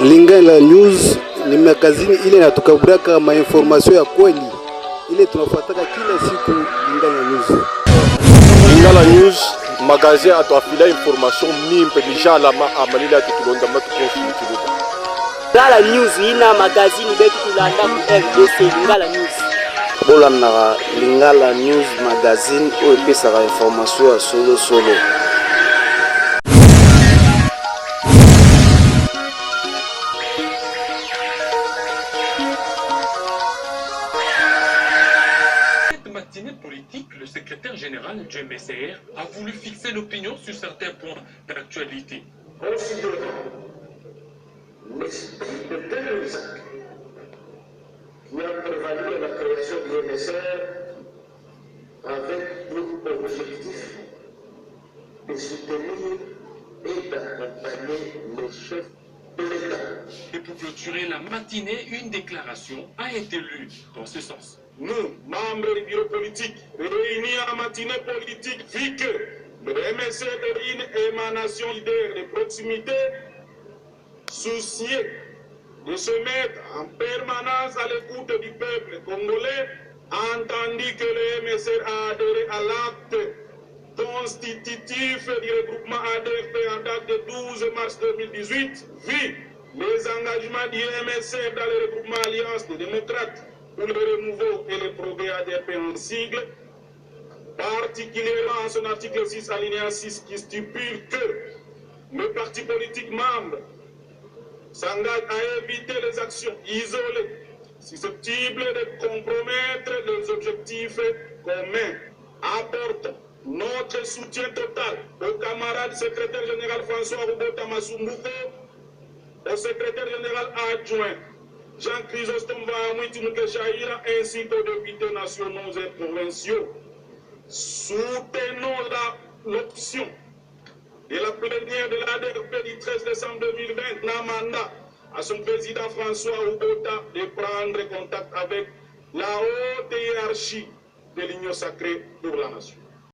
Lingala News ni magazini ile inatukaburaka mainformasyon ya kweli, ile tunafuataka kila siku. Lingala News, Lingala News magazine atuafila information mimpe bijala ma amalila tutulonda matukonsulitiluka. Lingala News ina magazini betu tulanda ku RDC. Lingala News bola na Lingala News magazine o epesaka information ya solo. Matinée politique, le secrétaire général du MSR a voulu fixer l'opinion sur certains points d'actualité. Considérant l'esprit de tels actes qui a prévalu à la création du MSR avec pour objectif de soutenir et d'accompagner les chefs de l'État. Et pour clôturer la matinée, une déclaration a été lue dans ce sens. Nous, membres du bureau politique, réunis à la matinée politique, vu que le MSR est une émanation leader de proximité, soucieux de se mettre en permanence à l'écoute du peuple congolais, entendu que le MSR a adhéré à l'acte constitutif du regroupement ADFP en date de 12 mars 2018, vu les engagements du MSR dans le regroupement Alliance des démocrates pour le renouveau et le progrès ADFP en sigle, particulièrement en son article 6 alinéa 6 qui stipule que le parti politique membre s'engage à éviter les actions isolées susceptibles de compromettre les objectifs communs. Apporte notre soutien total au camarade secrétaire général François Roubota Masumbuko, au secrétaire général adjoint Jean-Chrysostome Vahamouiti-Mukeshaïra ainsi qu'aux députés nationaux et provinciaux. Soutenons l'option de la plénière de l'ADRP du 13 décembre 2020 d'un mandat à son président François Roubota de prendre contact avec la haute hiérarchie de l'Union sacrée pour la nation.